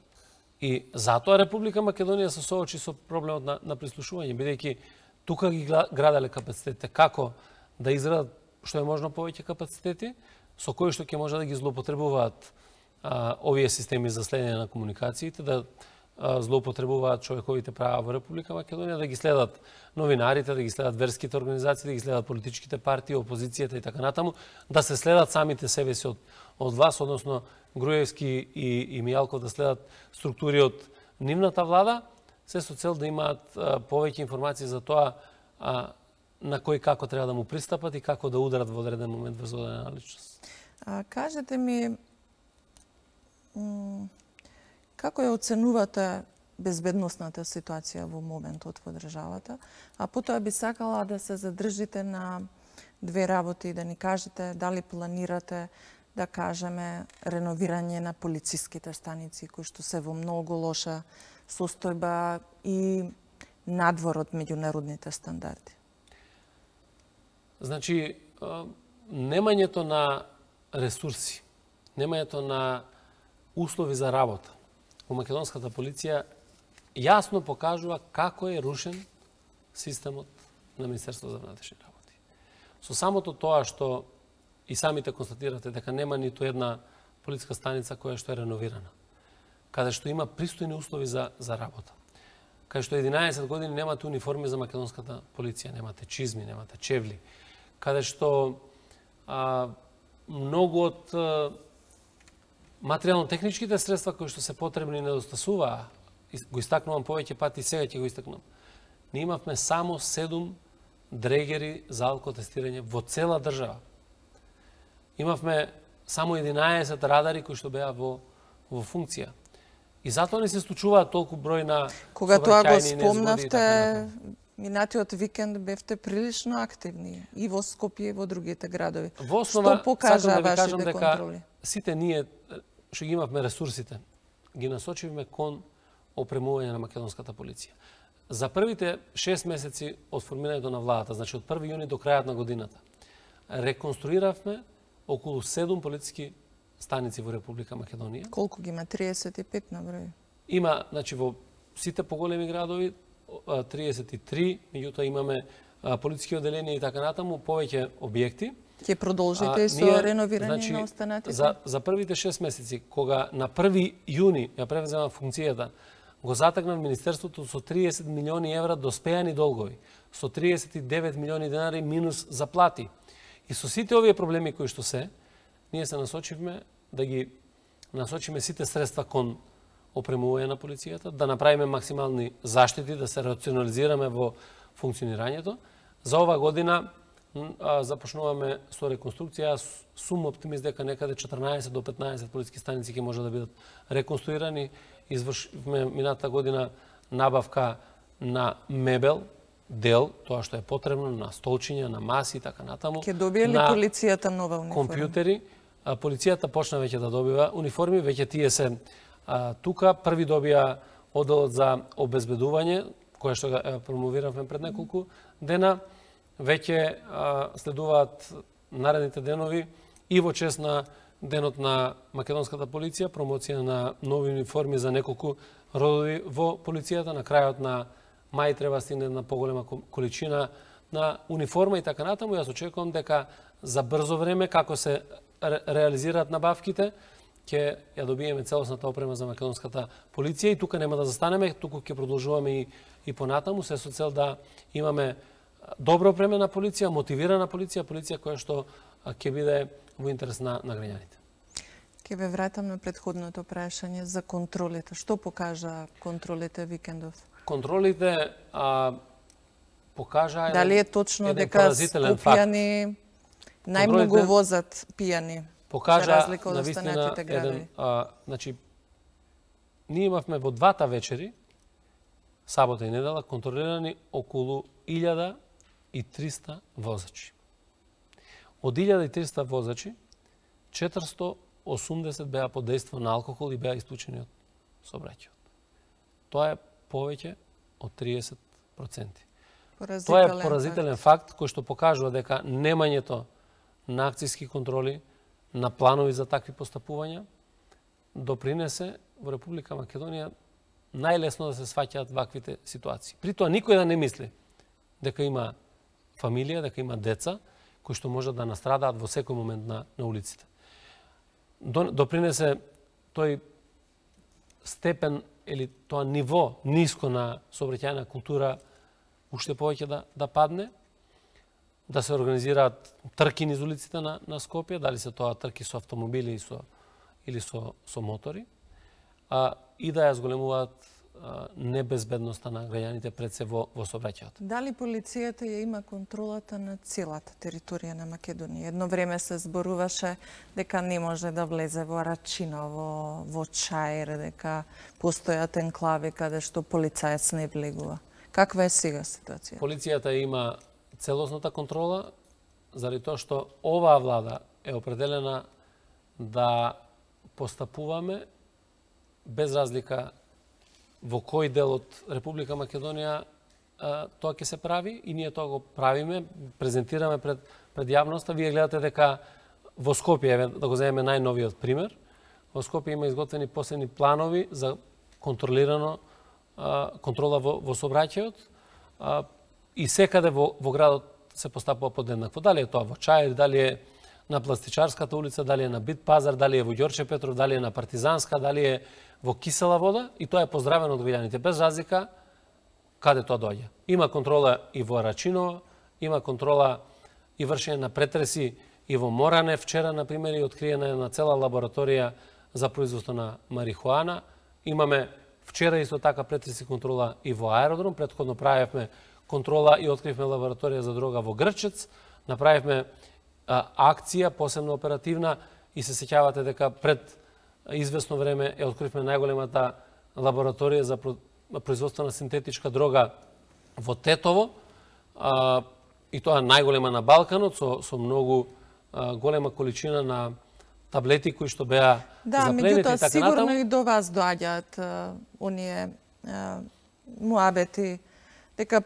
S2: И затоа Република Македонија се соочи со проблемот на прислушување, бидејќи тука ги граделе капацитетите како да изградат што е можно повеќе капацитети, со кои што ќе може да ги злоупотребуваат овие системи за следење на комуникациите, да злоупотребуваат човековите права во Република Македонија, да ги следат новинарите, да ги следат верските организации, да ги следат политичките партии, опозицијата и така натаму, да се следат самите себе си од вас, односно Груевски и Мијалков да следат структури од нивната влада, се со цел да имаат повеќе информации за тоа на кој како треба да му пристапат и како да ударат во одреден момент врз одредена личност.
S1: Кажете ми, како ја оценувате безбедносната ситуација во моментот во државата, а потоа би сакала да се задржите на две работи и да ни кажете дали планирате, да кажеме, реновирање на полициските станици кои што се во многу лоша состојба и надвор од меѓународните стандарди.
S2: Значи, немањето на ресурси, немањето на услови за работа во македонската полиција јасно покажува како е рушен системот на Министерството за внатрешни работи. Со самото тоа што и самите констатирате дека нема ниту една полициска станица која што е реновирана, каде што има пристојни услови за работа, каде што 11 години немате униформи за македонската полиција, немате чизми, немате чевли, каде што многу од материјално-техничките средства кои што се потребни недостасуваа, го истакнувам повеќе пати и сега ќе го истакнам. Ние имавме само 7 дрегери за алкотестирање во цела држава. Имавме само 11 радари кои што беа во функција. И затоа не се случуваат толку број на
S1: кога тоа го спомнавте, минатиот викенд бевте прилично активни и во Скопје и во другите градови.
S2: Во основа,
S1: што покажа вашите контроли?
S2: Сите ние што ги имавме ресурсите, ги насочивме кон опремување на македонската полиција. За првите 6 месеци од формирањето на владата, значи од 1 јуни до крајот на годината, реконструиравме околу 7 полициски станици во Република Македонија.
S1: Колку ги има? 35 на број?
S2: Има, значи во сите поголеми градови 33, меѓутоа имаме полициски оделенија и така натаму, повеќе објекти.
S1: Ќе продолжите со реновирање на останатите?
S2: За првите 6 месеци, кога на 1 јуни ја превзема функцијата, го затагнав Министерството со 30 милиони евра доспеани долгови, со 39 милиони денари минус заплати. И со сите овие проблеми кои што се, ние се насочивме да ги насочиме сите средства кон опремување на полицијата, да направиме максимални заштити, да се рационализираме во функционирањето. За ова година започнуваме со реконструкција. Сум оптимист дека некаде 14 до 15 полициски станици ќе може да бидат реконструирани. Извршивме минатата година набавка на мебел, дел, тоа што е потребно, на столчиња, на маси и така натаму.
S1: Ќе добие ли полицијата нова униформа?
S2: Компјутери. Полицијата почна веќе да добива униформи, веќе тие се тука. Први добија одделот за обезбедување, која што го промовиравме пред неколку дена. Веќе следуваат наредните денови и во чест на Денот на македонската полиција, промоција на нови униформи за неколку родови во полицијата. На крајот на мај треба стигне една поголема количина на униформа и така натаму. Јас очекувам дека за брзо време, како се реализираат набавките, ќе ја добиеме целосната опрема за македонската полиција и тука нема да застанеме, туку ќе продолжуваме и понатаму, се со цел да имаме добро опремена полиција, мотивирана полиција, полиција која што ќе биде во интерес на граѓаните.
S1: Ќе ве вратам на претходното прашање за контролите. Што покажа контролите викендов?
S2: Контролите покажа
S1: дали е точно дека скопјани најмногу возат пијани?
S2: Покажа навистина еден, значи, ние имавме во двата вечери, сабота и недела, контролирани околу 1300 возачи. Од 1300 возачи, 480 беа под дејство на алкохол и беа исклучени од сообраќајот. Тоа е повеќе од 30%. Тоа е поразителен факт кој што покажува дека немањето на акцијски контроли, на планови за такви постапувања, допринесе во Република Македонија најлесно да се сваќаат ваквите ситуации. При тоа никој да не мисли дека има фамилија, дека има деца кои што можат да настрадаат во секој момент на улиците. Допринесе тој степен или тоа ниво ниско на сообраќајна култура уште повеќе да падне, да се организираат трки низ улиците на Скопје, дали се тоа трки со автомобили или со мотори, и да ја зголемуваат небезбедноста на граѓаните пред се во сообраќајот.
S1: Дали полицијата ја има контролата на целата територија на Македонија? Едно време се зборуваше дека не може да влезе во Рачиново, во Чаир, дека постојат енклави каде што полицаец не влегува. Каква е сега ситуација?
S2: Полицијата има целосната контрола, заради тоа што оваа влада е определена да постапуваме без разлика во кој дел од Република Македонија тоа ќе се прави и ние тоа го правиме, презентираме пред јавноста. Вие гледате дека во Скопје, да го земеме најновиот пример, во Скопје има изготвени посебни планови за контрола во сообраќајот и секаде во градот се постапува подеднакво. Дали е тоа во Чаир, дали е на Пластичарската улица, дали е на Бит пазар, дали е во Ѓорче Петров, дали е на Партизанска, дали е во Кисела вода, и тоа е поздравено од граѓаните, без разлика каде тоа доаѓа. Има контрола и во Рачиново, има контрола и вршење на претреси и во Моране. Вчера, например, и откриена една цела лабораторија за производство на марихуана. Имаме вчера исто така претреси контрола и во аеродром. Претходно правевме контрола и откривме лабораторија за дрога во Грчец. Направивме акција, посебно оперативна, и се сеќавате дека пред известно време откривме најголемата лабораторија за производство на синтетичка дрога во Тетово, и тоа најголема на Балканот, со многу голема количина на таблети кои што беа запленети и така натаму.
S1: Да, меѓутоа сигурно и до вас доаѓаат оние муабети дека,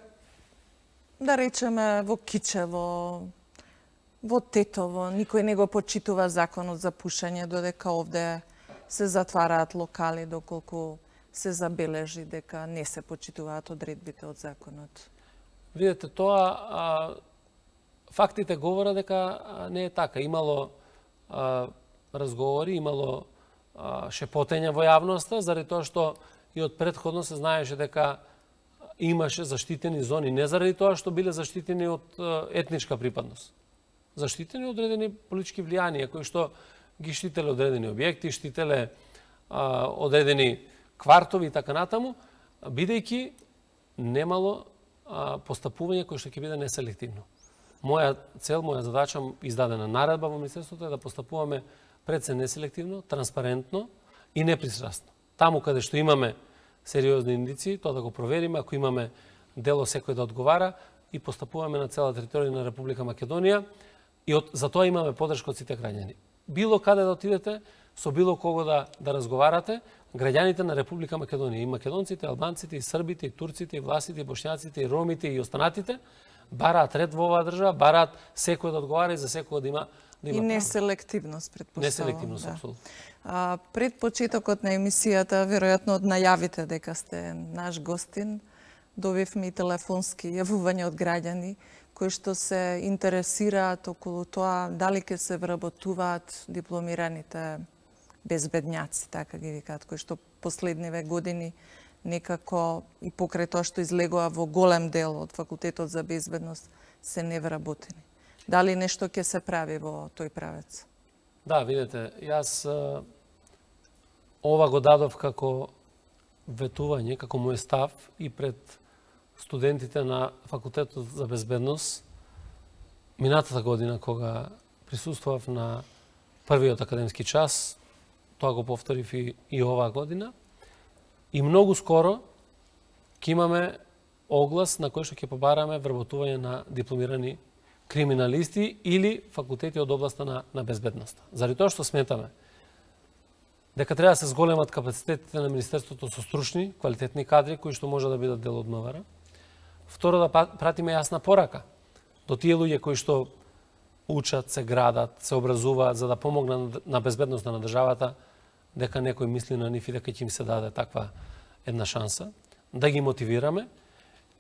S1: да речеме, во Кичево, во Тетово, никој не го почитува законот за пушење, додека овде се затвараат локали доколку се забележи дека не се почитуваат одредбите од законот.
S2: Видете, тоа фактите говорат дека не е така. Имало разговори, имало шепотења во јавноста, заради тоа што и од претходно се знаеше дека имаше заштитени зони, не заради тоа што биле заштитени од етничка припадност. Заштитени од одредени политички влијанија, кои што ги штителе одредени објекти, штителе одредени квартови и така натаму, бидејќи немало постапување кој што ќе биде неселективно. Моја цел, моја задача, издадена наредба во Министерството, е да постапуваме пред се неселективно, транспарентно и непристрасно. Таму каде што имаме сериозни индици, тоа да го провериме, ако имаме дело секој да одговара, и постапуваме на цела територија на Република Македонија, и за тоа имаме поддршка од сите граѓани. Било каде да отидете, со било кого да разговарате, граѓаните на Република Македонија, и македонците, албанците, и србите, и турците, и власите, и бошњаците, и ромите, и останатите, бараат ред во оваа држава, бараат секој да одговара и за секој да има
S1: и неселективност, предпоставам.
S2: Неселективност, апсолутно.
S1: Пред почетокот на емисијата, веројатно од најавите дека сте наш гостин, добивме и телефонски јавувања од граѓани кои што се интересираат околу тоа дали ќе се вработуваат дипломираните безбедњаци, така ги викаат, кои што последниве години некако и покрај тоа што излегува во голем дел од Факултетот за безбедност се невработени. Дали нешто ќе се прави во тој правец?
S2: Да, видете, јас ова го дадов како ветување, како мој став и пред студентите на Факултетот за безбедност минатата година кога присуствував на првиот академски час, тоа го повторив и оваа година. И многу скоро ќе имаме оглас на кој што ќе побараме вработување на дипломирани криминалисти или факултети од областа на безбедноста. Заради тоа што сметаме дека треба да се зголемат капацитетите на Министерството со стручни, квалитетни кадри кои што може да бидат дел од МВР. Второ, да пратиме јасна порака до тие луѓе кои што учат, се градат, се образуваат за да помогнат на безбедноста на државата, дека некој мисли на нив и дека ќе им се даде таква една шанса, да ги мотивираме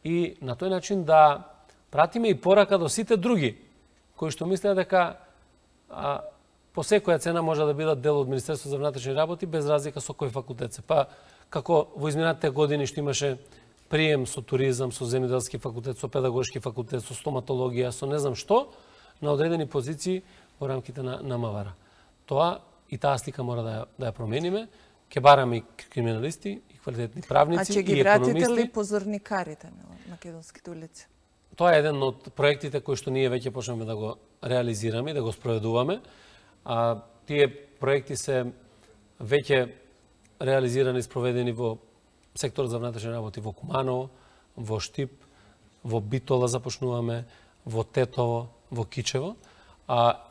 S2: и на тој начин да пратиме и порака до сите други кои што мислеат дека по секоја цена може да бидат дел од Министерството за внатрешни работи без разлика со кој факултет се. Па како во изминатите години што имаше прием со туризам, со земјоделски факултет, со педагошки факултет, со стоматологија, со не знам што, на одредени позиции во рамките на МВР. Тоа и таа слика мора да ја промениме. Ќе бараме и криминалисти, и квалитетни правници, и економисти.
S1: А ќе ги вратите ли позорникарите на македонските улици?
S2: Тоа е еден од проектите кои што ние веќе почнеме да го реализираме и да го спроведуваме. Тие проекти се веќе реализирани и спроведени во секторот за внатрешни работи во Куманово, во Штип, во Битола започнуваме, во Тетово, во Кичево.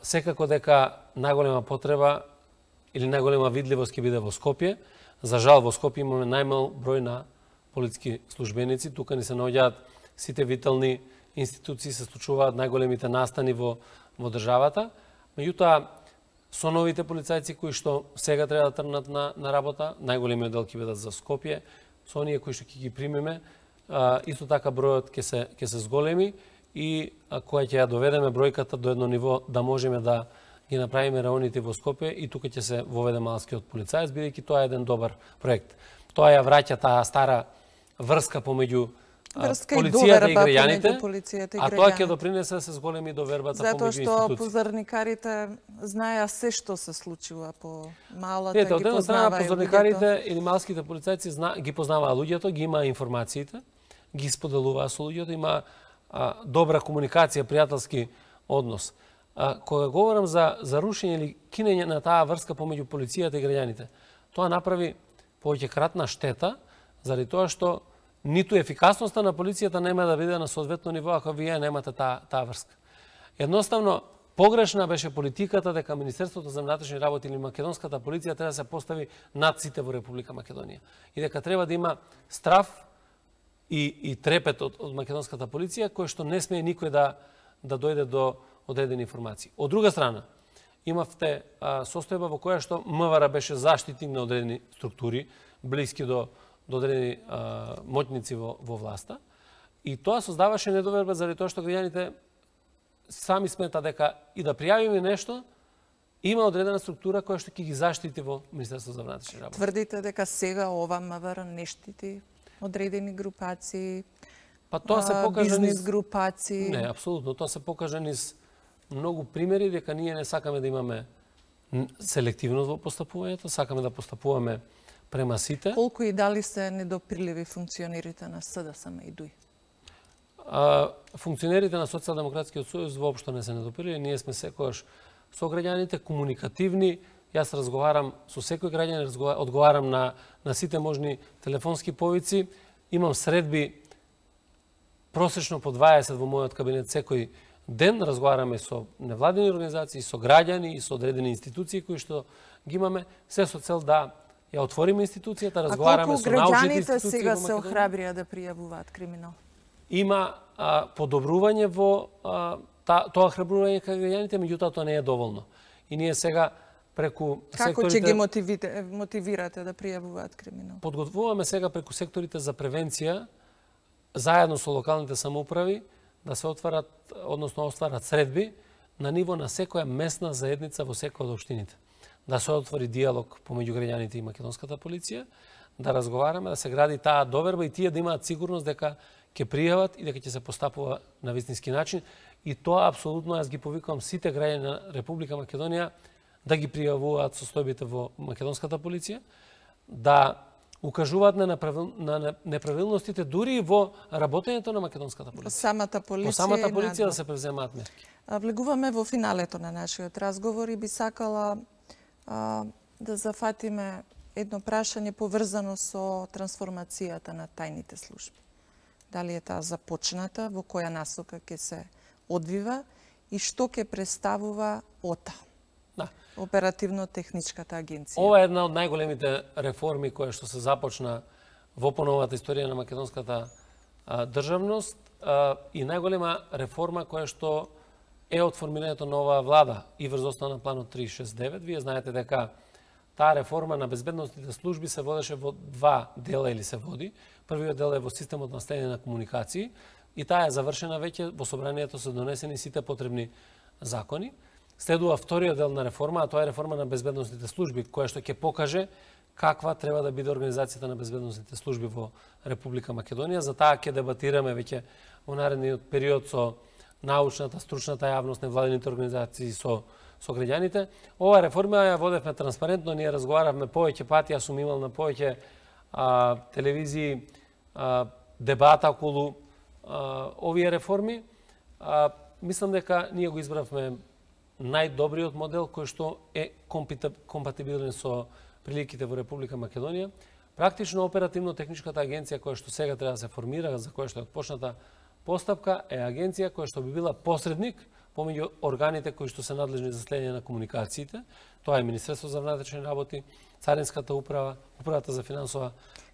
S2: Секако дека најголема потреба или најголема видливост ќе биде во Скопје. За жал во Скопје имаме најмал број на полициски службеници. Тука ни се наоѓаат сите витални институции, се случуваат најголемите настани во државата. Меѓутоа, со новите полицајци кои што сега треба да тргнат на работа, најголемиот дел ќе бидат за Скопје, со оние кои што ќе ги примеме, исто така бројот ќе се зголеми и која ќе ја доведеме бројката до едно ниво да можеме да ги направиме раоните во Скопје и тука ќе се воведе малскиот полицаец, бидејќи тоа е еден добар проект. Тоа ја враќа таа стара врска помеѓу полицијата и граѓаните, а тоа ќе допринесе да се зголеми довербата помеѓу институциите.
S1: Затоа што позорникарите знаеа се што се случува по малата,
S2: ги
S1: познаваат луѓето.
S2: Позорникарите или малските полицајци ги познаваа луѓето, ги имаа информациите, ги споделуваа со луѓето, има добра комуникација, пријателски однос. Кога говорам за рушење или кинење на таа врска помеѓу полицијата и граѓаните, тоа направи повеќекратна штета, заради тоа што ниту ефикасноста на полицијата нема да биде на соодветно ниво ако вие немате таа врска. Едноставно, погрешна беше политиката дека Министерството за внатрешни работи или македонската полиција треба да се постави над сите во Република Македонија. И дека треба да има страв и трепет од македонската полиција, кој што не смее никој да дојде до одредени информации. Од друга страна, имавте состојба во која што МВР беше заштитник на одредени структури, блиски до одредени моќници во власта, и тоа создаваше недоверба заради тоа што граѓаните сами смета дека и да пријавиме нешто, има одредена структура која што ќе ги заштити во Министерството за внатрешни работи.
S1: Тврдите дека сега ова МВР не штити одредени групации,
S2: па тоа се покажа
S1: бизнес групации?
S2: Не, апсолутно, тоа се покажа низ многу примери дека ние не сакаме да имаме селективност во постапувањето, сакаме да постапуваме према сите.
S1: Колку и дали се недоприливи функционерите на СДСМ и ДУИ?
S2: Функционерите на Социјалдемократскиот сојуз воопшто не се недоприливи. Ние сме секогаш со граѓаните комуникативни. Јас разговарам со секој граѓанин, одговарам на сите можни телефонски повици. Имам средби просечно по 20 во мојот кабинет секој ден. Разговараме со невладини организации, со граѓани и со одредени институции кои што ги имаме, се со цел да ја отвориме институцијата, разговараме со научните институции.
S1: А колку граѓаните сега се охрабрија да пријавуваат криминал?
S2: Има подобрување во тоа храбрување кај граѓаните, меѓутоа тоа не е доволно. И ние сега преку
S1: Како ќе ги мотивирате да пријавуваат криминал?
S2: Подготвуваме сега преку секторите за превенција, заедно со локалните самоуправи, да се отварат, односно остварат средби на ниво на секоја местна заедница во секоја од општините. Да се отвори диалог помеѓу граѓаните и македонската полиција, да разговараме, да се гради таа доверба и тие да имаат сигурност дека ќе пријават и дека ќе се постапува на вистински начин. И тоа апсолутно јас ги повикувам сите граѓани на Република Македонија да ги пријавуваат состојбите во македонската полиција, да укажуваат на неправилностите дури и во работењето на македонската полиција.
S1: По самата полиција
S2: да се преземаат мерки.
S1: Влегуваме во финалето на нашиот разговор и би сакала да зафатиме едно прашање поврзано со трансформацијата на тајните служби. Дали е таа започната, во која насока ќе се одвива и што ќе представува ОТА, Оперативно-техничката агенција.
S2: Ова е една од најголемите реформи која што се започна во поновата историја на македонската државност и најголема реформа која што е од формирањето на оваа влада и врз основа на планот 369. Вие знаете дека таа реформа на безбедносните служби се водеше во два дела или се води. Првиот дел е во системот на следење на комуникации и таа е завршена веќе, во собранието се донесени сите потребни закони. Следува вториот дел на реформа, а тоа е реформа на безбедносните служби, која што ќе покаже каква треба да биде организацијата на безбедносните служби во Република Македонија. За таа ќе дебатираме веќе во наредниот период со научната, стручната јавност, невладините организации, со граѓаните. Оваа реформа ја водевме транспарентно, ние разговаравме повеќе пати, јас сум имал на повеќе телевизии дебата околу овие реформи. Мислам дека ние го избравме најдобриот модел кој што е компатибилен со приликите во Република Македонија. Практично оперативно-техничката агенција која што сега треба да се формира, за која што е отпочната постапка, е агенција која што би била посредник помеѓу органите кои што се надлежни за следење на комуникациите. Тоа е Министерството за внатрешни работи, Царинската управа, Управата за финансова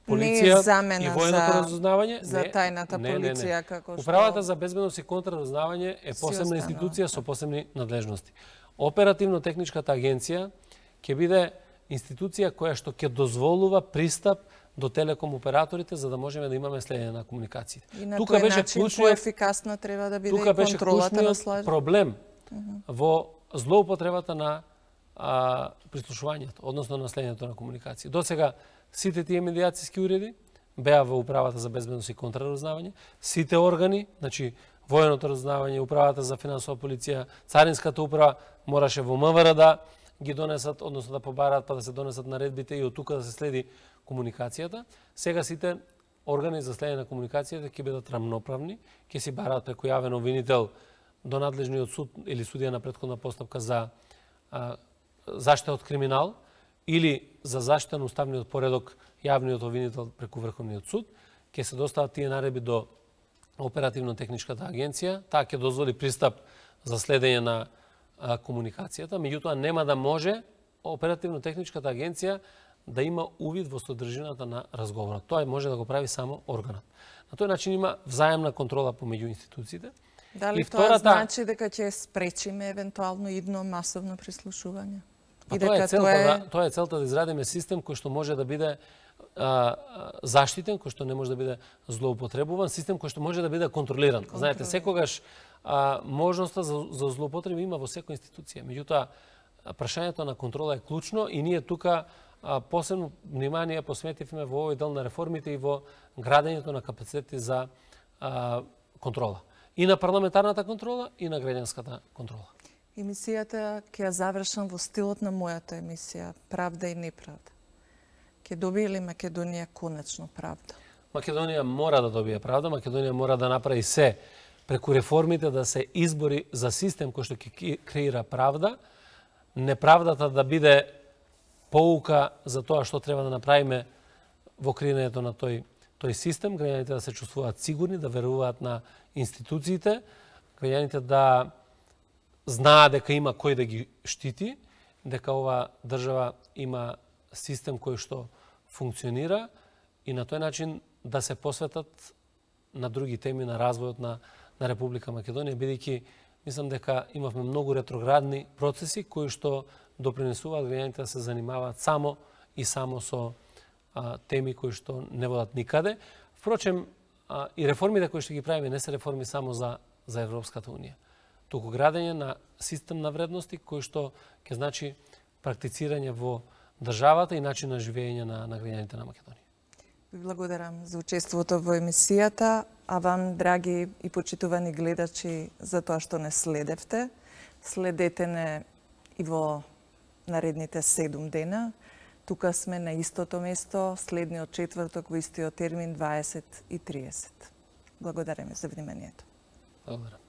S2: полиција и военото разузнавање.
S1: За тајната полиција како што
S2: Управата за безбедност и контраразузнавање е посебна институција со посебни надлежности. Оперативно-техничката агенција ќе биде институција која што ќе дозволува пристап до телеком операторите за да можеме да имаме следење на комуникациите.
S1: И на тој начин поефикасна треба да биде и контролата на слажбата.
S2: Проблем во злоупотребата на прислушувањето, односно на следењето на комуникации. До сега сите тие медиациски уреди беа во Управата за безбедност и контраразузнавање, сите органи, значи военото разузнавање, Управата за финансова полиција, Царинската управа мораше во МВР да ги донесат, односно да побараат па да се донесат наредбите и од тука да се следи комуникацијата. Сега сите органи за следење на комуникацијата ќе бидат рамноправни, ќе си бараат преку јавен обвинител до надлежниот суд или судија на претходна постапка за заштита од криминал или за заштита на уставниот поредок јавниот обвинител преку Врховниот суд, ќе се достават тие наредби до оперативно-техничката агенција, таа ќе дозволи пристап за следење на комуникацијата, меѓутоа нема да може оперативно-техничката агенција да има увид во содржината на разговорот. Тоа може да го прави само органот. На тој начин има взаемна контрола помеѓу институциите.
S1: Дали тоа значи дека ќе спречиме евентуално идно масовно прислушување?
S2: Тоа е целта да израдиме систем кој што може да биде заштитен, кој што не може да биде злоупотребуван, систем кој што може да биде контролиран. Знаете, секогаш можноста за злоупотреба има во секоја институција. Меѓутоа, прашањето на контрола е клучно и ние тука посебно внимание посветивме во овој дел на реформите и во градењето на капацитети за контрола. И на парламентарната контрола, и на граѓанската контрола.
S1: Емисијата ќе ја завршам во стилот на мојата емисија Правда и неправда. Ќе добие ли Македонија конечно правда?
S2: Македонија мора да добие правда, Македонија мора да направи се преку реформите да се избори за систем кој што ќе креира правда, неправдата да биде поука за тоа што треба да направиме во креирањето на тој систем, граѓаните да се чувствуваат сигурни, да веруваат на институциите, граѓаните да знаат дека има кој да ги штити, дека ова држава има систем кој што функционира и на тој начин да се посветат на други теми на развојот на Република Македонија, бидејќи мислам дека имавме многу ретроградни процеси кои што допринесуваат граѓаните да се занимаваат само со теми кои што не водат никаде. Впрочем, и реформите кои што ги правиме не се реформи само за за Европската Унија, туку градење на систем на вредности кој што ќе значи практицирање во државата и начин на живење на граѓаните на Македонија.
S1: Ви благодарам за учеството во емисијата, а вам, драги и почитувани гледачи, за тоа што не следевте. Следете не и во наредните 7 дена. Тука сме на истото место, следниот четврток во истиот термин 20:30. Благодараме за вниманието.
S2: Благодарам.